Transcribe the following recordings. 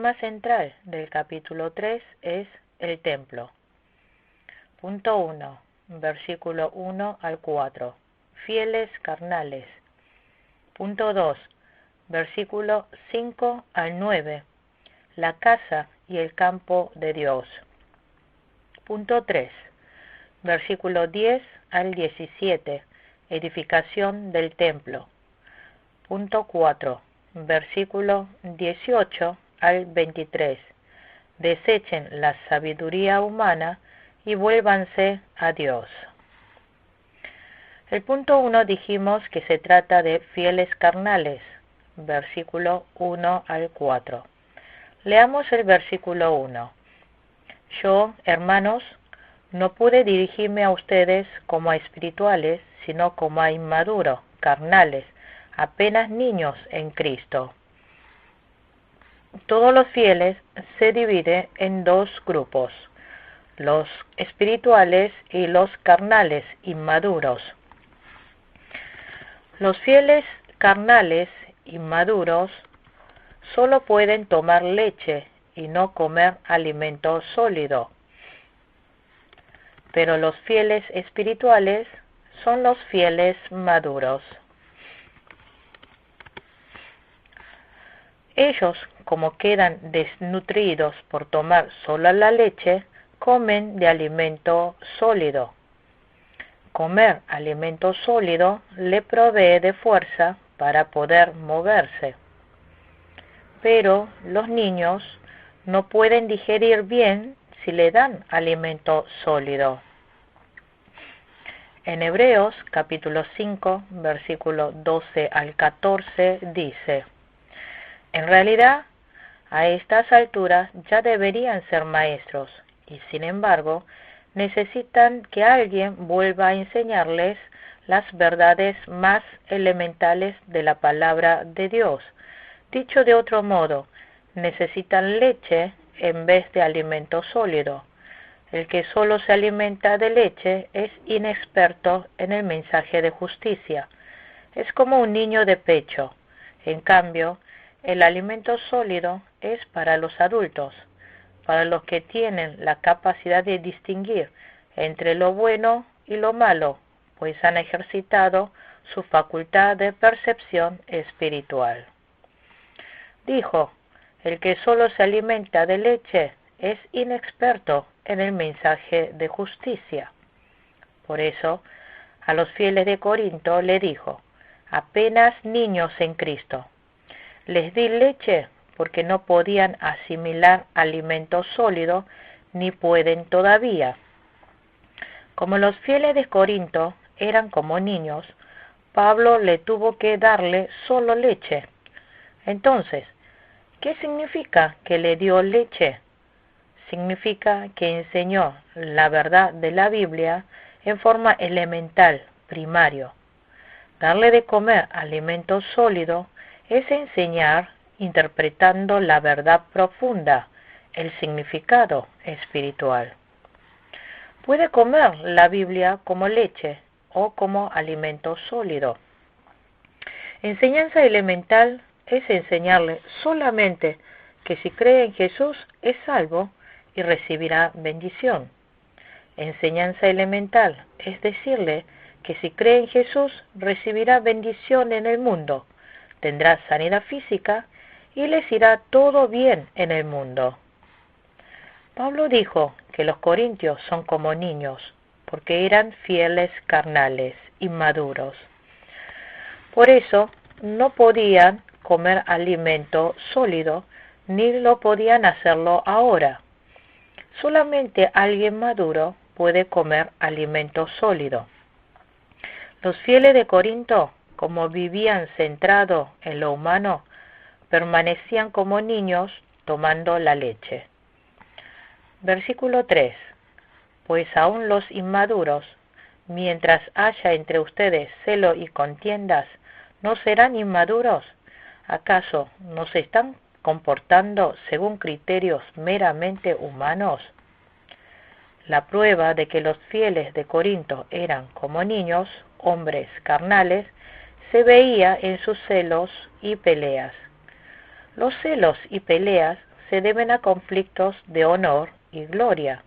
tema central del capítulo 3 es el templo. Punto 1, versículo 1 al 4. Fieles carnales. Punto 2, versículo 5 al 9. La casa y el campo de Dios. Punto 3, versículo 10 al 17. Edificación del templo. Punto 4, versículo 18 al 23. Desechen la sabiduría humana y vuélvanse a Dios. El punto 1 dijimos que se trata de fieles carnales, versículo 1 al 4. Leamos el versículo 1. Yo, hermanos, no pude dirigirme a ustedes como a espirituales, sino como a inmaduros, carnales, apenas niños en Cristo. Todos los fieles se dividen en dos grupos, los espirituales y los carnales, inmaduros. Los fieles carnales, inmaduros, solo pueden tomar leche y no comer alimento sólido. Pero los fieles espirituales son los fieles maduros. Ellos, como quedan desnutridos por tomar solo la leche, comen de alimento sólido. Comer alimento sólido le provee de fuerza para poder moverse. Pero los niños no pueden digerir bien si le dan alimento sólido. En Hebreos capítulo 5, versículo 12 al 14 dice: en realidad, a estas alturas ya deberían ser maestros, y sin embargo, necesitan que alguien vuelva a enseñarles las verdades más elementales de la palabra de Dios. Dicho de otro modo, necesitan leche en vez de alimento sólido. El que solo se alimenta de leche es inexperto en el mensaje de justicia. Es como un niño de pecho. En cambio, el alimento sólido es para los adultos, para los que tienen la capacidad de distinguir entre lo bueno y lo malo, pues han ejercitado su facultad de percepción espiritual. Dijo, el que solo se alimenta de leche es inexperto en el mensaje de justicia. Por eso, a los fieles de Corinto le dijo, apenas niños en Cristo. Les di leche porque no podían asimilar alimento sólido ni pueden todavía. Como los fieles de Corinto eran como niños, Pablo le tuvo que darle solo leche. Entonces, ¿qué significa que le dio leche? Significa que enseñó la verdad de la Biblia en forma elemental, primario. Darle de comer alimento sólido es enseñar interpretando la verdad profunda, el significado espiritual. Puede comer la Biblia como leche o como alimento sólido. Enseñanza elemental es enseñarle solamente que si cree en Jesús es salvo y recibirá bendición. Enseñanza elemental es decirle que si cree en Jesús recibirá bendición en el mundo, tendrá sanidad física y les irá todo bien en el mundo. Pablo dijo que los corintios son como niños, porque eran fieles carnales, inmaduros. Por eso no podían comer alimento sólido, ni lo podían hacerlo ahora. Solamente alguien maduro puede comer alimento sólido. Los fieles de Corinto, como vivían centrado en lo humano, permanecían como niños tomando la leche. Versículo 3. Pues aún los inmaduros, mientras haya entre ustedes celo y contiendas, ¿no serán inmaduros? ¿Acaso no se están comportando según criterios meramente humanos? La prueba de que los fieles de Corinto eran como niños, hombres carnales, se veía en sus celos y peleas. Los celos y peleas se deben a conflictos de honor y gloria.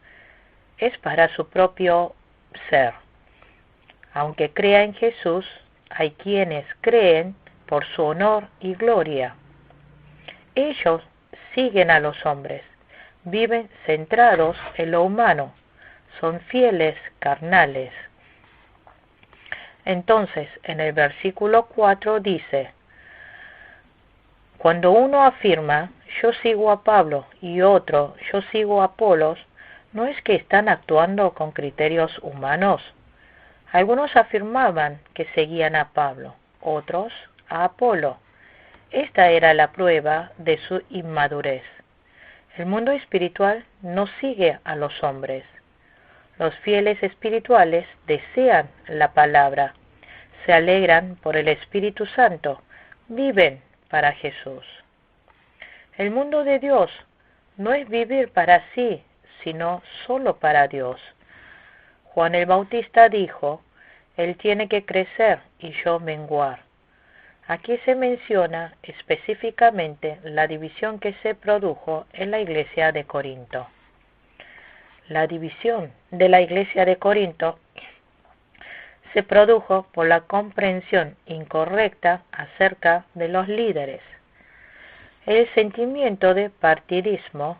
Es para su propio ser. Aunque crea en Jesús, hay quienes creen por su honor y gloria. Ellos siguen a los hombres, viven centrados en lo humano, son fieles carnales. Entonces, en el versículo 4 dice, cuando uno afirma, yo sigo a Pablo, y otro, yo sigo a Apolos, ¿no es que están actuando con criterios humanos? Algunos afirmaban que seguían a Pablo, otros a Apolo. Esta era la prueba de su inmadurez. El mundo espiritual no sigue a los hombres. Los fieles espirituales desean la palabra, se alegran por el Espíritu Santo, viven para Jesús. El mundo de Dios no es vivir para sí, sino solo para Dios. Juan el Bautista dijo, Él tiene que crecer y yo menguar. Aquí se menciona específicamente la división que se produjo en la iglesia de Corinto. La división de la iglesia de Corinto se produjo por la comprensión incorrecta acerca de los líderes. El sentimiento de partidismo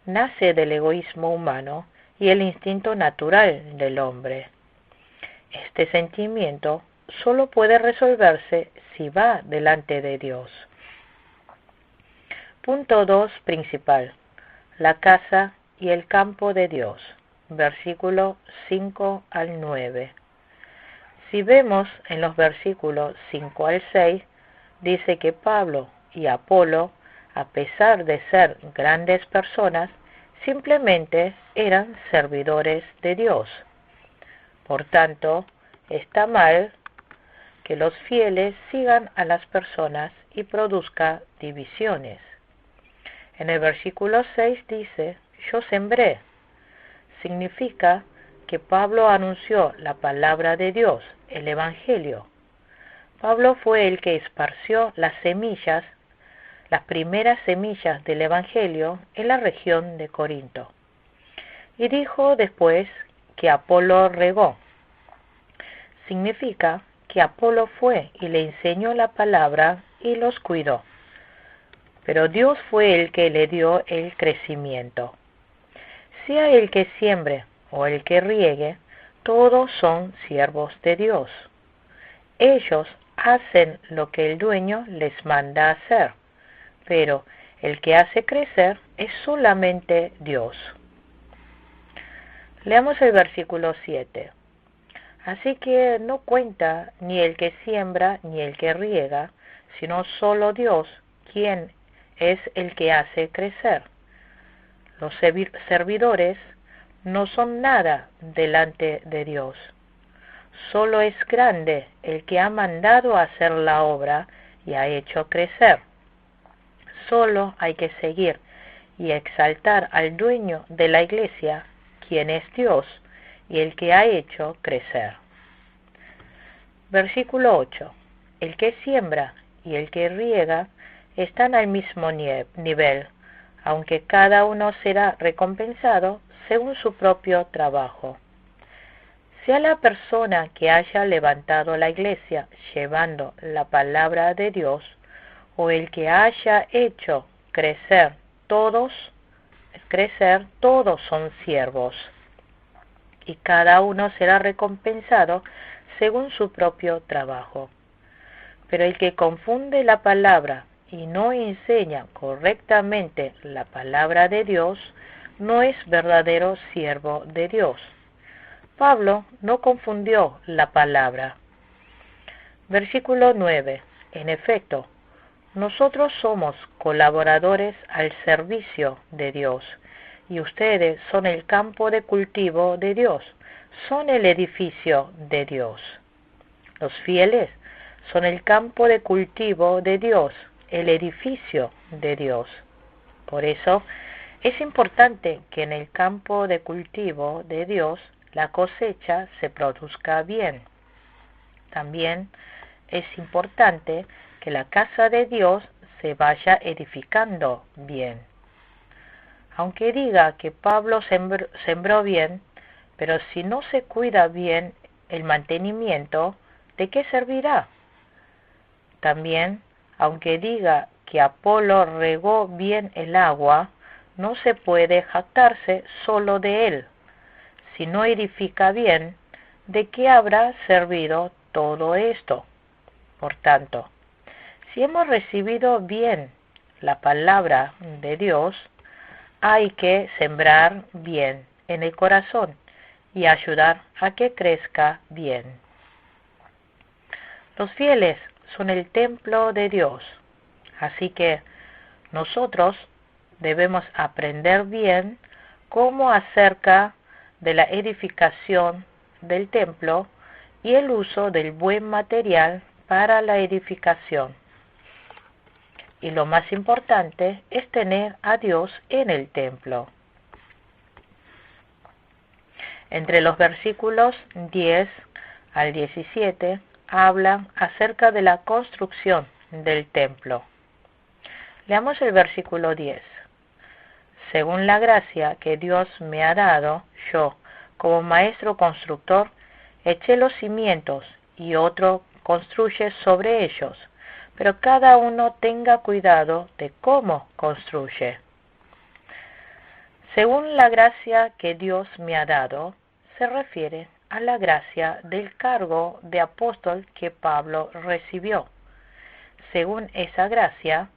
nace del egoísmo humano y el instinto natural del hombre. Este sentimiento solo puede resolverse si va delante de Dios. Punto 2 principal. La casa y el campo de Dios. Versículo 5 al 9. Si vemos en los versículos 5 al 6, dice que Pablo y Apolo, a pesar de ser grandes personas, simplemente eran servidores de Dios. Por tanto, está mal que los fieles sigan a las personas y produzca divisiones. En el versículo 6 dice, yo sembré. Significa que Pablo anunció la palabra de Dios, el Evangelio. Pablo fue el que esparció las semillas, las primeras semillas del Evangelio en la región de Corinto. Y dijo después que Apolo regó. Significa que Apolo fue y le enseñó la palabra y los cuidó. Pero Dios fue el que le dio el crecimiento. Sea el que siembre o el que riegue, todos son siervos de Dios. Ellos hacen lo que el dueño les manda hacer, pero el que hace crecer es solamente Dios. Leamos el versículo 7. Así que no cuenta ni el que siembra ni el que riega, sino solo Dios, quien es el que hace crecer. Los servidores no son nada delante de Dios. Solo es grande el que ha mandado a hacer la obra y ha hecho crecer. Solo hay que seguir y exaltar al dueño de la iglesia, quien es Dios, y el que ha hecho crecer. Versículo 8. El que siembra y el que riega están al mismo nivel, aunque cada uno será recompensado según su propio trabajo. Sea la persona que haya levantado la iglesia llevando la palabra de Dios, o el que haya hecho crecer, todos son siervos, y cada uno será recompensado según su propio trabajo. Pero el que confunde la palabra y no enseña correctamente la palabra de Dios, no es verdadero siervo de Dios. Pablo no confundió la palabra. Versículo 9. En efecto, nosotros somos colaboradores al servicio de Dios, y ustedes son el campo de cultivo de Dios, son el edificio de Dios. Los fieles son el campo de cultivo de Dios, el edificio de Dios. Por eso, es importante que en el campo de cultivo de Dios la cosecha se produzca bien. También es importante que la casa de Dios se vaya edificando bien. Aunque diga que Pablo sembró bien, pero si no se cuida bien el mantenimiento, ¿de qué servirá? También, aunque diga que Apolo regó bien el agua, no se puede jactarse solo de él. Si no edifica bien, ¿de qué habrá servido todo esto? Por tanto, si hemos recibido bien la palabra de Dios, hay que sembrar bien en el corazón y ayudar a que crezca bien. Los fieles son el templo de Dios, así que nosotros debemos aprender bien cómo acerca de la edificación del templo y el uso del buen material para la edificación. Y lo más importante es tener a Dios en el templo. Entre los versículos 10 al 17 hablan acerca de la construcción del templo. Leamos el versículo 10. Según la gracia que Dios me ha dado, yo, como maestro constructor, eché los cimientos y otro construye sobre ellos, pero cada uno tenga cuidado de cómo construye. Según la gracia que Dios me ha dado, se refiere a la gracia del cargo de apóstol que Pablo recibió. Según esa gracia,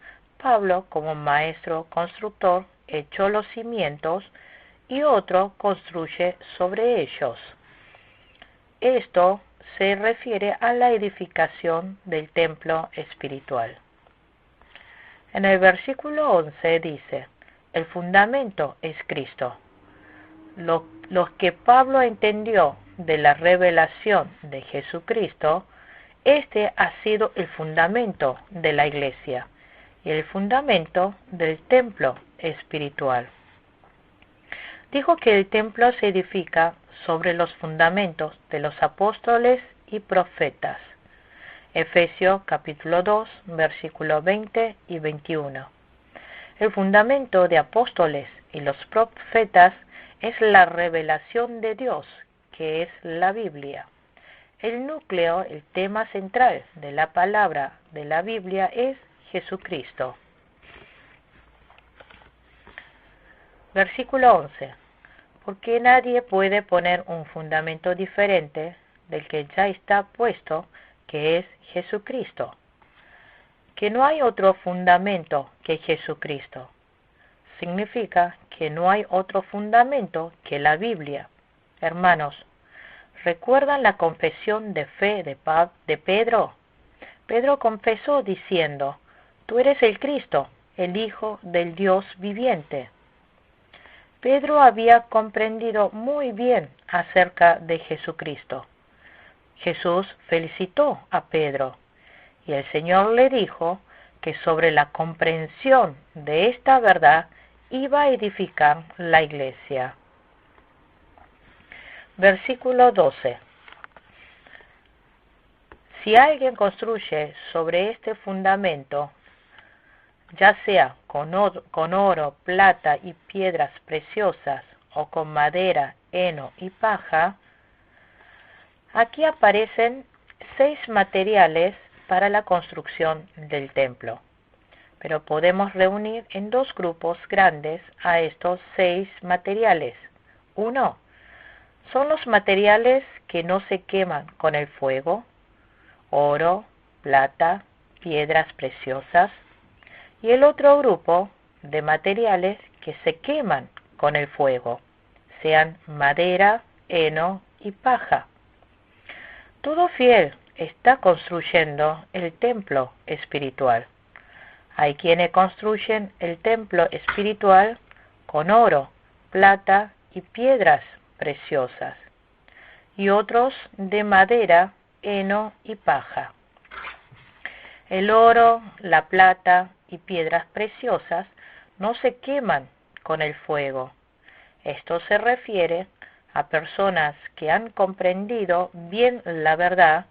Pablo, como maestro constructor, echó los cimientos y otro construye sobre ellos. Esto se refiere a la edificación del templo espiritual. En el versículo 11 dice, el fundamento es Cristo. Lo que Pablo entendió de la revelación de Jesucristo, este ha sido el fundamento de la iglesia y el fundamento del templo espiritual. Dijo que el templo se edifica sobre los fundamentos de los apóstoles y profetas. Efesios capítulo 2, versículos 20 y 21. El fundamento de apóstoles y los profetas es la revelación de Dios, que es la Biblia. El núcleo, el tema central de la palabra de la Biblia es Jesucristo. Versículo 11. Porque nadie puede poner un fundamento diferente del que ya está puesto, que es Jesucristo. Que no hay otro fundamento que Jesucristo. Significa que no hay otro fundamento que la Biblia. Hermanos, ¿recuerdan la confesión de fe de Pedro? Pedro confesó diciendo, tú eres el Cristo, el Hijo del Dios viviente. Pedro había comprendido muy bien acerca de Jesucristo. Jesús felicitó a Pedro y el Señor le dijo que sobre la comprensión de esta verdad iba a edificar la iglesia. Versículo 12. Si alguien construye sobre este fundamento, ya sea con oro, plata y piedras preciosas, o con madera, heno y paja, aquí aparecen 6 materiales para la construcción del templo. Pero podemos reunir en 2 grupos grandes a estos 6 materiales. 1. Son los materiales que no se queman con el fuego, oro, plata, piedras preciosas. Y el otro grupo de materiales que se queman con el fuego, sean madera, heno y paja. Todo fiel está construyendo el templo espiritual. Hay quienes construyen el templo espiritual con oro, plata y piedras preciosas, y otros de madera, heno y paja. El oro, la plata y piedras preciosas no se queman con el fuego. Esto se refiere a personas que han comprendido bien la verdad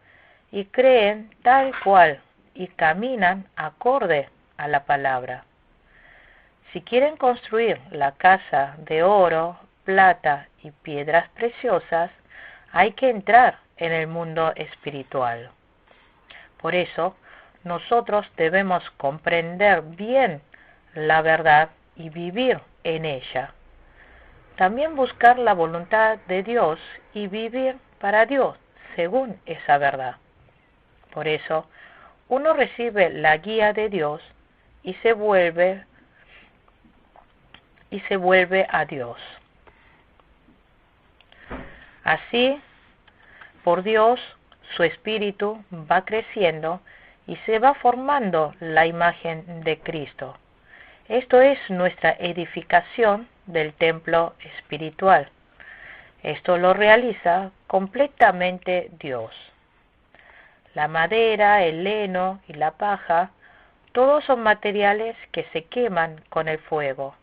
y creen tal cual y caminan acorde a la palabra. Si quieren construir la casa de oro, plata y piedras preciosas, hay que entrar en el mundo espiritual. Por eso, nosotros debemos comprender bien la verdad y vivir en ella. También buscar la voluntad de Dios y vivir para Dios según esa verdad. Por eso, uno recibe la guía de Dios y se vuelve a Dios. Así, por Dios, su espíritu va creciendo y se va formando la imagen de Cristo. Esto es nuestra edificación del templo espiritual. Esto lo realiza completamente Dios. La madera, el heno y la paja, todos son materiales que se queman con el fuego.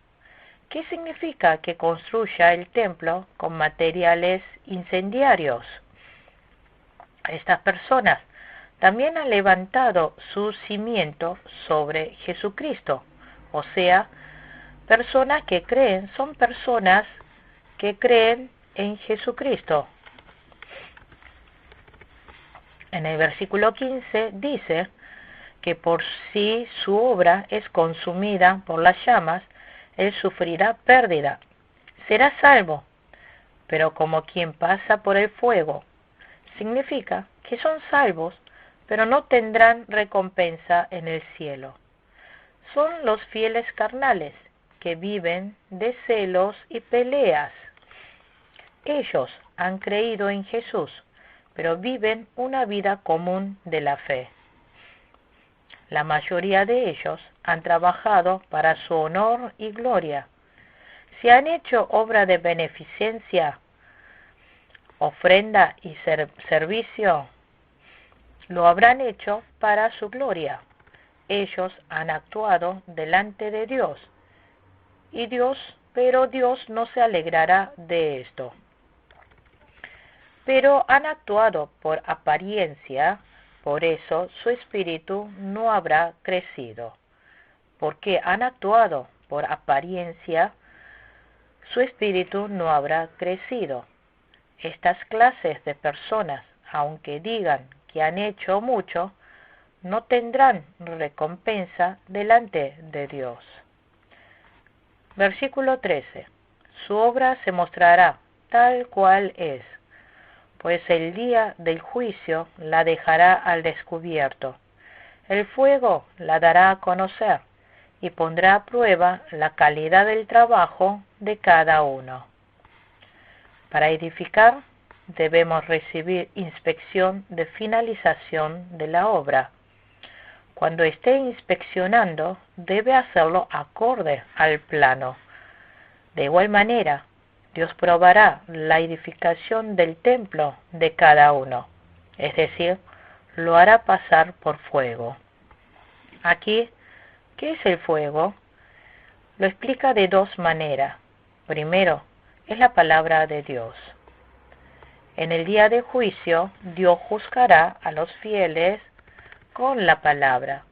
¿Qué significa que construya el templo con materiales incendiarios? Estas personas también han levantado su cimiento sobre Jesucristo, o sea, son personas que creen en Jesucristo. En el versículo 15 dice que por si su obra es consumida por las llamas, él sufrirá pérdida. Será salvo, pero como quien pasa por el fuego. Significa que son salvos, pero no tendrán recompensa en el cielo. Son los fieles carnales, que viven de celos y peleas. Ellos han creído en Jesús, pero viven una vida común de la fe. La mayoría de ellos han trabajado para su honor y gloria. Si han hecho obra de beneficencia, ofrenda y servicio, lo habrán hecho para su gloria. Ellos han actuado delante de Dios, pero Dios no se alegrará de esto. Pero han actuado por apariencia, por eso su espíritu no habrá crecido. Porque han actuado por apariencia, su espíritu no habrá crecido. Estas clases de personas, aunque digan que han hecho mucho, no tendrán recompensa delante de Dios. Versículo 13. Su obra se mostrará tal cual es, pues el día del juicio la dejará al descubierto. El fuego la dará a conocer y pondrá a prueba la calidad del trabajo de cada uno. Para edificar, debemos recibir inspección de finalización de la obra. Cuando esté inspeccionando, debe hacerlo acorde al plano. De igual manera, Dios probará la edificación del templo de cada uno, es decir, lo hará pasar por fuego. Aquí, ¿qué es el fuego? Lo explica de dos maneras. Primero, es la palabra de Dios. En el día de juicio, Dios juzgará a los fieles con la palabra.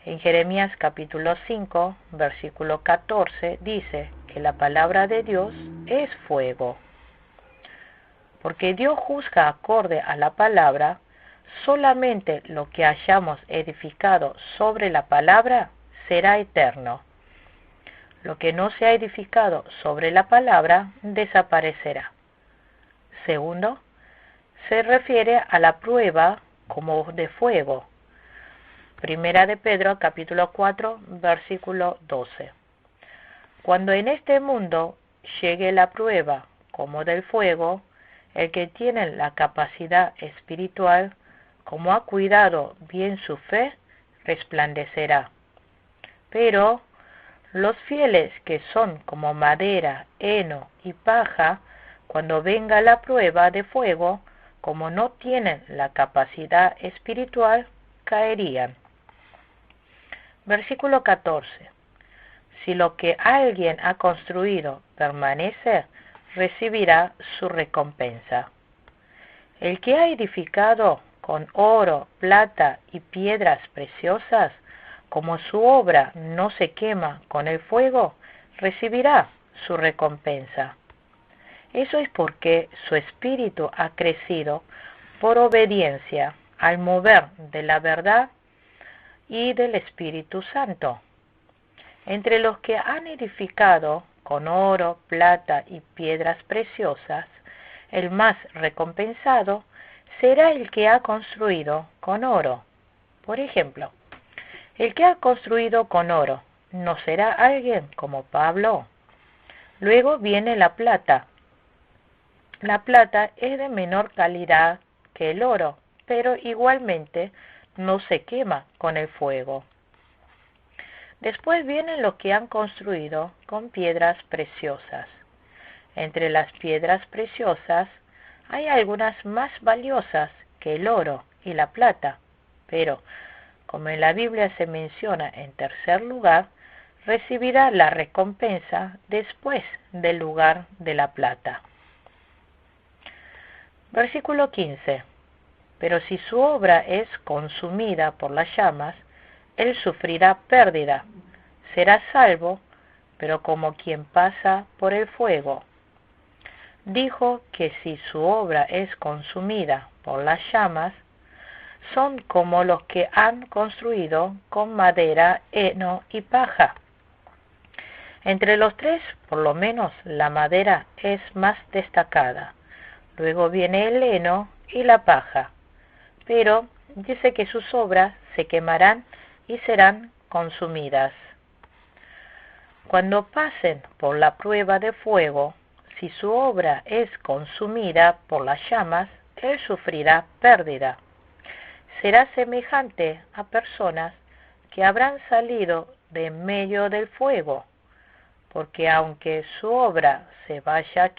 En Jeremías capítulo 5, versículo 14, dice que la palabra de Dios es fuego. Porque Dios juzga acorde a la palabra, solamente lo que hayamos edificado sobre la palabra será eterno. Lo que no se ha edificado sobre la palabra desaparecerá. Segundo, se refiere a la prueba como de fuego. Primera de Pedro, capítulo 4, versículo 12. Cuando en este mundo llegue la prueba como del fuego, el que tiene la capacidad espiritual, como ha cuidado bien su fe, resplandecerá. Pero los fieles que son como madera, heno y paja, cuando venga la prueba de fuego, como no tienen la capacidad espiritual, caerían. Versículo 14. Si lo que alguien ha construido permanece, recibirá su recompensa. El que ha edificado con oro, plata y piedras preciosas, como su obra no se quema con el fuego, recibirá su recompensa. Eso es porque su espíritu ha crecido por obediencia al mover de la verdad y del Espíritu Santo. Entre los que han edificado con oro, plata y piedras preciosas, el más recompensado será el que ha construido con oro. Por ejemplo, el que ha construido con oro no será alguien como Pablo. Luego viene la plata. La plata es de menor calidad que el oro, pero igualmente no se quema con el fuego. Después vienen los que han construido con piedras preciosas. Entre las piedras preciosas hay algunas más valiosas que el oro y la plata, pero, como en la Biblia se menciona en tercer lugar, recibirá la recompensa después del lugar de la plata. Versículo 15. Pero si su obra es consumida por las llamas, él sufrirá pérdida. Será salvo, pero como quien pasa por el fuego. Dijo que si su obra es consumida por las llamas, son como los que han construido con madera, heno y paja. Entre los tres, por lo menos, la madera es más destacada. Luego viene el heno y la paja. Pero dice que sus obras se quemarán y serán consumidas. Cuando pasen por la prueba de fuego, si su obra es consumida por las llamas, él sufrirá pérdida. Será semejante a personas que habrán salido de en medio del fuego, porque aunque su obra se haya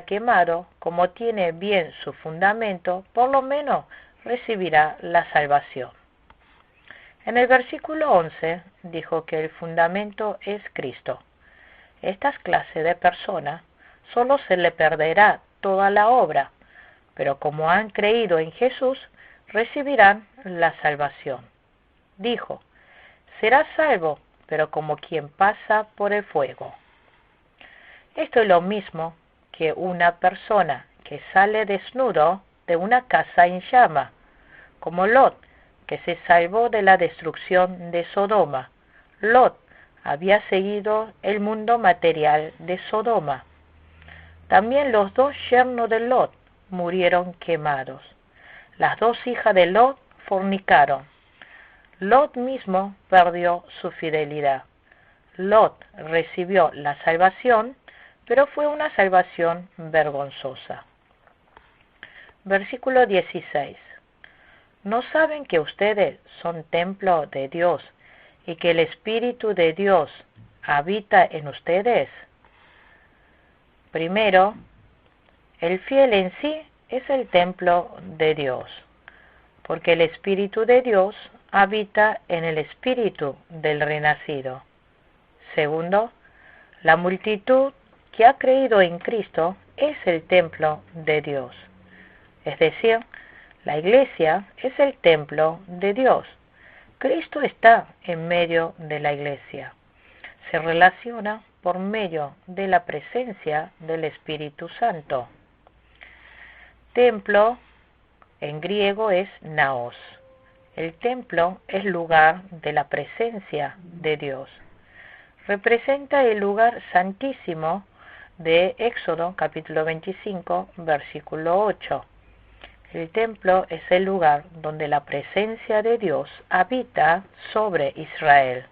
quemado, como tiene bien su fundamento, por lo menos recibirá la salvación. En el versículo 11 dijo que el fundamento es Cristo. Estas clases de personas solo se le perderá toda la obra, pero como han creído en Jesús, recibirán la salvación. Dijo, será salvo, pero como quien pasa por el fuego. Esto es lo mismo que una persona que sale desnudo de una casa en llama, como Lot, que se salvó de la destrucción de Sodoma. Lot había seguido el mundo material de Sodoma. También los dos yernos de Lot murieron quemados. Las dos hijas de Lot fornicaron. Lot mismo perdió su fidelidad. Lot recibió la salvación, pero fue una salvación vergonzosa. Versículo 16. ¿No saben que ustedes son templo de Dios y que el Espíritu de Dios habita en ustedes? Primero, el fiel en sí es el templo de Dios, porque el Espíritu de Dios habita en el espíritu del renacido. Segundo, la multitud que ha creído en Cristo es el templo de Dios. Es decir, la iglesia es el templo de Dios. Cristo está en medio de la iglesia. Se relaciona por medio de la presencia del Espíritu Santo. Templo en griego es naos. El templo es lugar de la presencia de Dios. Representa el lugar santísimo de Éxodo capítulo 25, versículo 8. El templo es el lugar donde la presencia de Dios habita sobre Israel.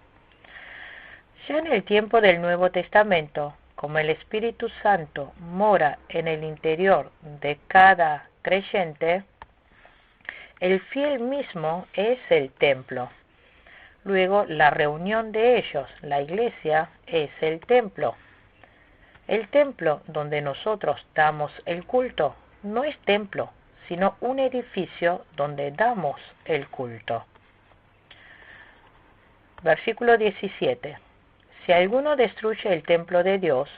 Ya en el tiempo del Nuevo Testamento, como el Espíritu Santo mora en el interior de cada creyente, el fiel mismo es el templo. Luego, la reunión de ellos, la iglesia, es el templo. El templo donde nosotros damos el culto no es templo, sino un edificio donde damos el culto. Versículo 17. Si alguno destruye el templo de Dios,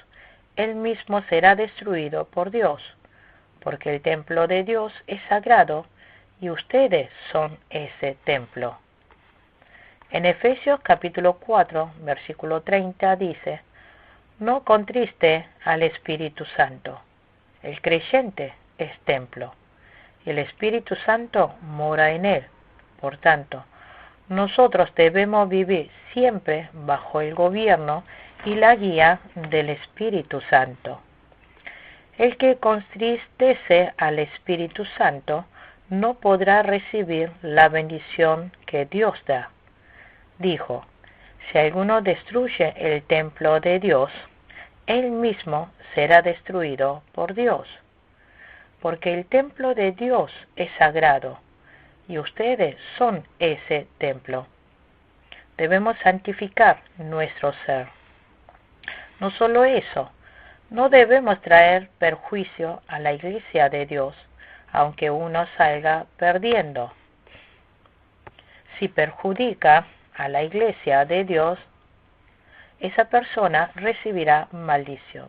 él mismo será destruido por Dios, porque el templo de Dios es sagrado y ustedes son ese templo. En Efesios capítulo 4, versículo 30 dice: no contriste al Espíritu Santo. El creyente es templo y el Espíritu Santo mora en él. Por tanto, nosotros debemos vivir siempre bajo el gobierno y la guía del Espíritu Santo. El que contristece al Espíritu Santo no podrá recibir la bendición que Dios da. Dijo: si alguno destruye el templo de Dios, él mismo será destruido por Dios, porque el templo de Dios es sagrado, y ustedes son ese templo. Debemos santificar nuestro ser. No solo eso, no debemos traer perjuicio a la iglesia de Dios, aunque uno salga perdiendo. Si perjudica a la iglesia de Dios, esa persona recibirá maldición.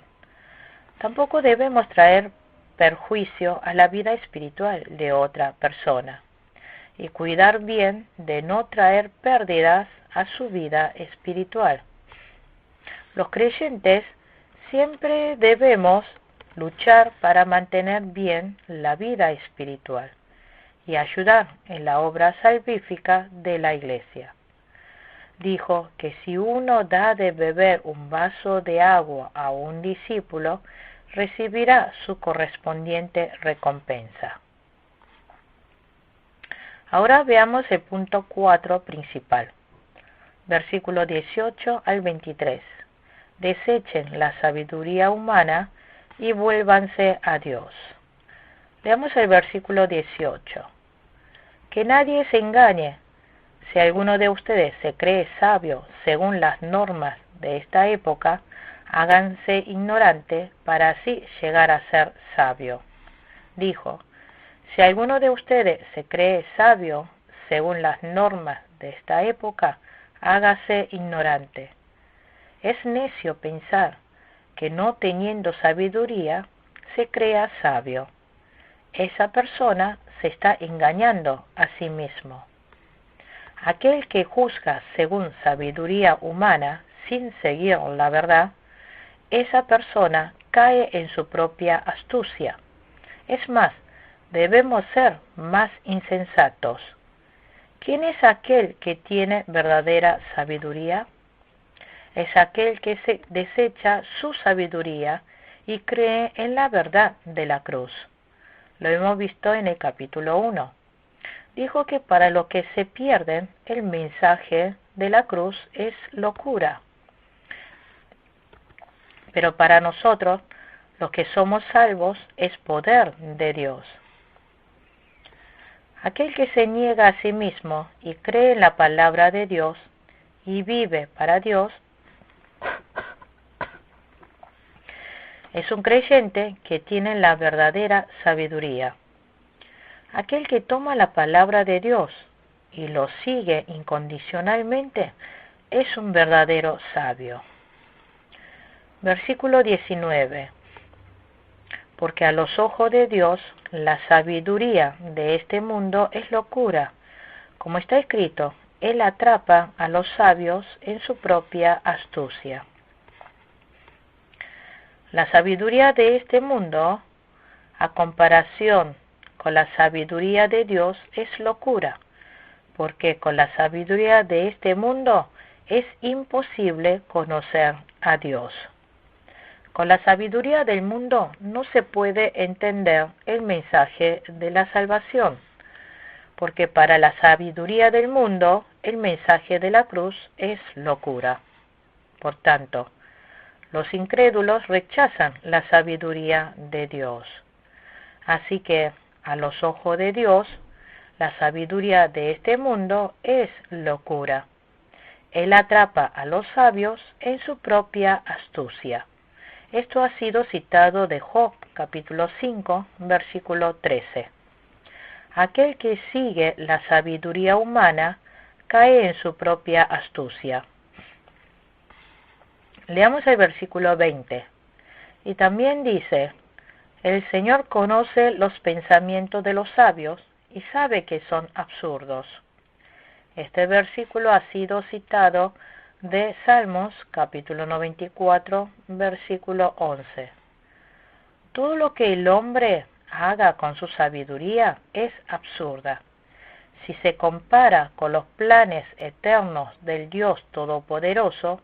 Tampoco debemos traer perjuicio a la vida espiritual de otra persona y cuidar bien de no traer pérdidas a su vida espiritual. Los creyentes siempre debemos luchar para mantener bien la vida espiritual y ayudar en la obra salvífica de la iglesia. Dijo que si uno da de beber un vaso de agua a un discípulo, recibirá su correspondiente recompensa. Ahora veamos el punto 4 principal. Versículo 18 al 23. Desechen la sabiduría humana y vuélvanse a Dios. Veamos el versículo 18. Que nadie se engañe. Si alguno de ustedes se cree sabio según las normas de esta época, háganse ignorante para así llegar a ser sabio. Dijo: si alguno de ustedes se cree sabio según las normas de esta época, hágase ignorante. Es necio pensar que no teniendo sabiduría se crea sabio. Esa persona se está engañando a sí mismo. Aquel que juzga según sabiduría humana sin seguir la verdad, esa persona cae en su propia astucia. Es más, debemos ser más insensatos. ¿Quién es aquel que tiene verdadera sabiduría? Es aquel que desecha su sabiduría y cree en la verdad de la cruz. Lo hemos visto en el capítulo 1. Dijo que para los que se pierden, el mensaje de la cruz es locura. Pero para nosotros, los que somos salvos, es poder de Dios. Aquel que se niega a sí mismo y cree en la palabra de Dios y vive para Dios, es un creyente que tiene la verdadera sabiduría. Aquel que toma la palabra de Dios y lo sigue incondicionalmente es un verdadero sabio. Versículo 19. Porque a los ojos de Dios la sabiduría de este mundo es locura. Como está escrito, Él atrapa a los sabios en su propia astucia. La sabiduría de este mundo, a comparación con la sabiduría de Dios, es locura, porque con la sabiduría de este mundo es imposible conocer a Dios. Con la sabiduría del mundo no se puede entender el mensaje de la salvación, porque para la sabiduría del mundo el mensaje de la cruz es locura. Por tanto, los incrédulos rechazan la sabiduría de Dios. Así que, a los ojos de Dios, la sabiduría de este mundo es locura. Él atrapa a los sabios en su propia astucia. Esto ha sido citado de Job, capítulo 5, versículo 13. Aquel que sigue la sabiduría humana cae en su propia astucia. Leamos el versículo 20. Y también dice: el Señor conoce los pensamientos de los sabios y sabe que son absurdos. Este versículo ha sido citado de Salmos, capítulo 94, versículo 11. Todo lo que el hombre haga con su sabiduría es absurda. Si se compara con los planes eternos del Dios Todopoderoso,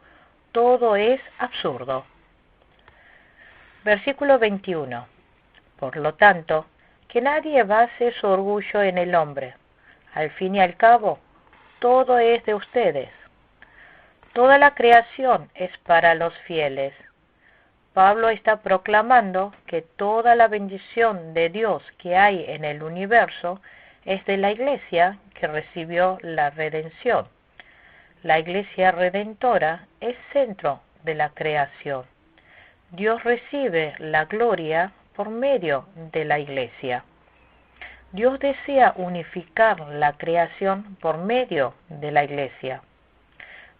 todo es absurdo. Versículo 21. Por lo tanto, que nadie base su orgullo en el hombre. Al fin y al cabo, todo es de ustedes. Toda la creación es para los fieles. Pablo está proclamando que toda la bendición de Dios que hay en el universo es de la iglesia que recibió la redención. La iglesia redentora es centro de la creación. Dios recibe la gloria por medio de la iglesia. Dios desea unificar la creación por medio de la iglesia.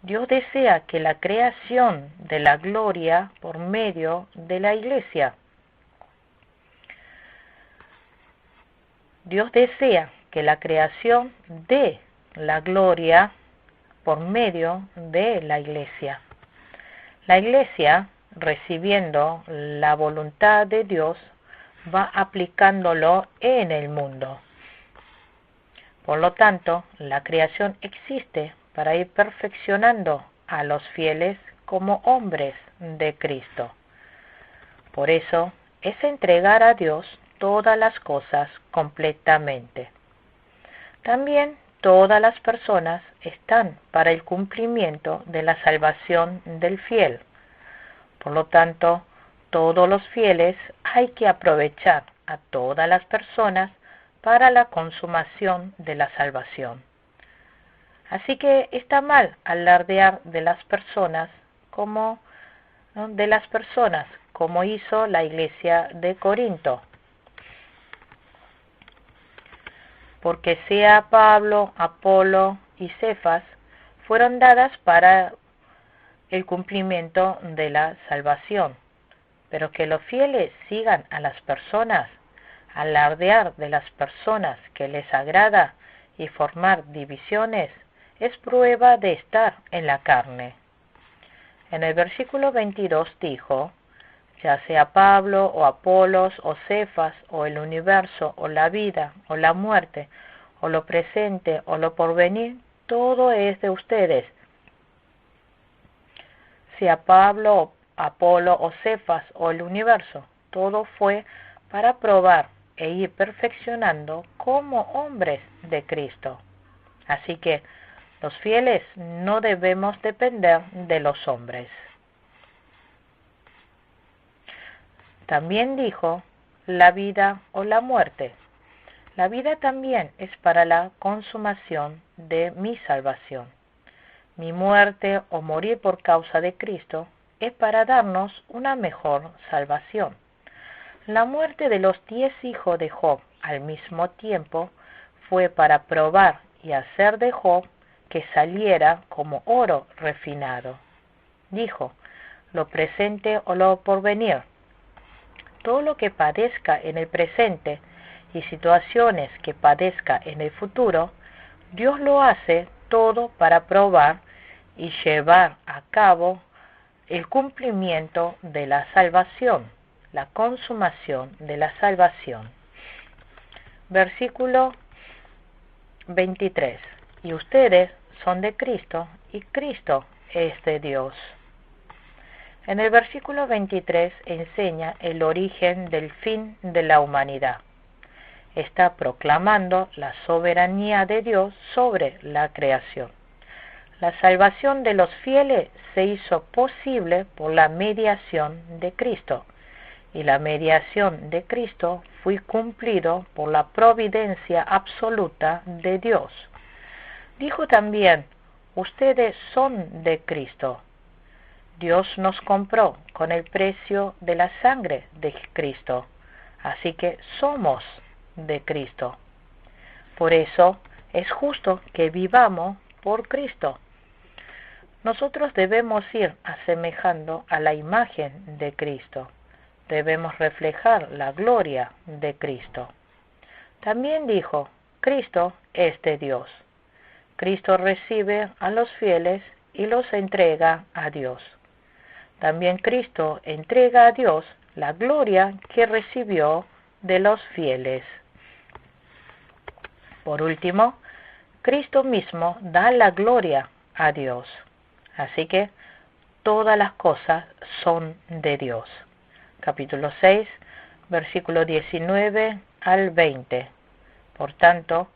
Dios desea que la creación de la gloria por medio de la iglesia. Dios desea que la creación dé la gloria por medio de la iglesia. La iglesia, recibiendo la voluntad de Dios, va aplicándolo en el mundo. Por lo tanto, la creación existe para ir perfeccionando a los fieles como hombres de Cristo. Por eso, es entregar a Dios todas las cosas completamente. También todas las personas están para el cumplimiento de la salvación del fiel. Por lo tanto, todos los fieles hay que aprovechar a todas las personas para la consumación de la salvación. Así que está mal alardear de las personas como hizo la iglesia de Corinto. Porque sea Pablo, Apolo y Cefas fueron dadas para el cumplimiento de la salvación, pero que los fieles sigan a las personas, alardear de las personas que les agrada y formar divisiones, es prueba de estar en la carne. En el versículo 22 dijo, ya sea Pablo o Apolos o Cefas o el universo o la vida o la muerte o lo presente o lo porvenir, todo es de ustedes. Sea Pablo, Apolo o Cefas o el universo, todo fue para probar e ir perfeccionando como hombres de Cristo. Así que los fieles no debemos depender de los hombres. También dijo, la vida o la muerte. La vida también es para la consumación de mi salvación. Mi muerte o morir por causa de Cristo es para darnos una mejor salvación. La muerte de los 10 hijos de Job al mismo tiempo fue para probar y hacer de Job que saliera como oro refinado. Dijo, lo presente o lo porvenir. Todo lo que padezca en el presente y situaciones que padezca en el futuro, Dios lo hace todo para probar y llevar a cabo el cumplimiento de la salvación, la consumación de la salvación. Versículo 23. Y ustedes son de Cristo y Cristo es de Dios. En el versículo 23 enseña el origen del fin de la humanidad. Está proclamando la soberanía de Dios sobre la creación. La salvación de los fieles se hizo posible por la mediación de Cristo, y la mediación de Cristo fue cumplido por la providencia absoluta de Dios. Dijo también, ustedes son de Cristo. Dios nos compró con el precio de la sangre de Cristo, así que somos de Cristo. Por eso es justo que vivamos por Cristo. Nosotros debemos ir asemejando a la imagen de Cristo. Debemos reflejar la gloria de Cristo. También dijo, Cristo es de Dios. Cristo recibe a los fieles y los entrega a Dios. También Cristo entrega a Dios la gloria que recibió de los fieles. Por último, Cristo mismo da la gloria a Dios. Así que todas las cosas son de Dios. Capítulo 6, versículo 19 al 20. Por tanto,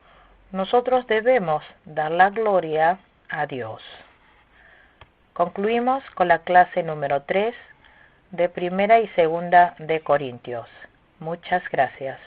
nosotros debemos dar la gloria a Dios. Concluimos con la clase número 3 de Primera y Segunda de Corintios. Muchas gracias.